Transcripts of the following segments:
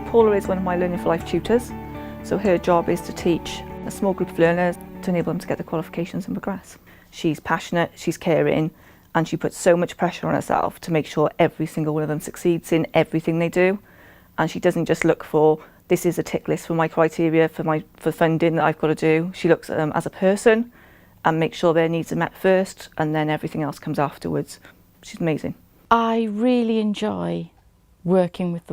Paula is one of my Learning for Life tutors, so her job is to teach a small group of learners to enable them to get the qualifications and progress. She's passionate, she's caring, and she puts so much pressure on herself to make sure every single one of them succeeds in everything they do. And she doesn't just look for, this is a tick list for my criteria for funding that I've got to do. She looks at them as a person and makes sure their needs are met first, and then everything else comes afterwards. She's amazing. I really enjoy working with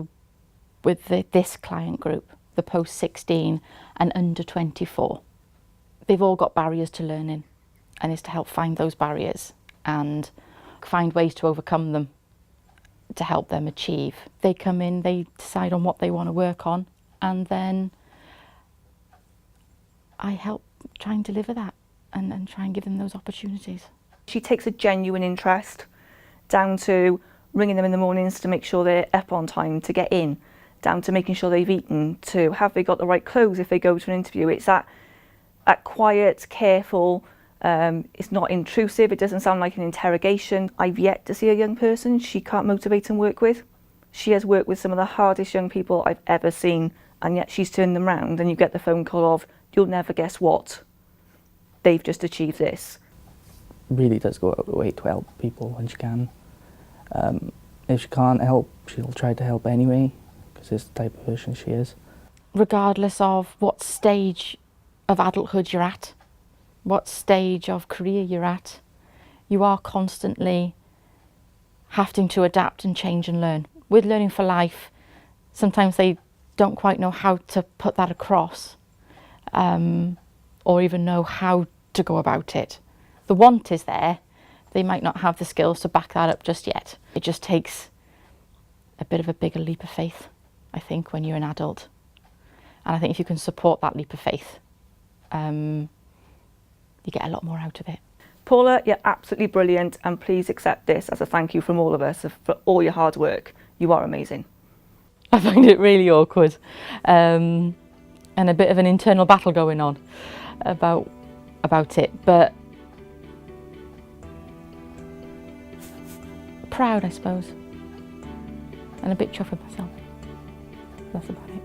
this client group, the post-16 and under 24. They've all got barriers to learning, and it's to help find those barriers and find ways to overcome them to help them achieve. They come in, they decide on what they want to work on, and then I help try and deliver that and try and give them those opportunities. She takes a genuine interest, down to ringing them in the mornings to make sure they're up on time to get in, down to making sure they've eaten, to have they got the right clothes if they go to an interview. It's that quiet, careful, it's not intrusive, it doesn't sound like an interrogation. I've yet to see a young person she can't motivate and work with. She has worked with some of the hardest young people I've ever seen, and yet she's turned them round, and you get the phone call of, you'll never guess what, they've just achieved this. Really does go out of the way to help people when she can. If she can't help, she'll try to help anyway, because it's the type of person she is. Regardless of what stage of adulthood you're at, what stage of career you're at, you are constantly having to adapt and change and learn. With Learning for Life, sometimes they don't quite know how to put that across, or even know how to go about it. The want is there, they might not have the skills to back that up just yet. It just takes a bit of a bigger leap of faith, I think, when you're an adult. And I think if you can support that leap of faith, you get a lot more out of it. Paula, you're absolutely brilliant, and please accept this as a thank you from all of us for all your hard work. You are amazing. I find it really awkward, and a bit of an internal battle going on about it, but proud, I suppose, and a bit chuffed with myself. That's about it.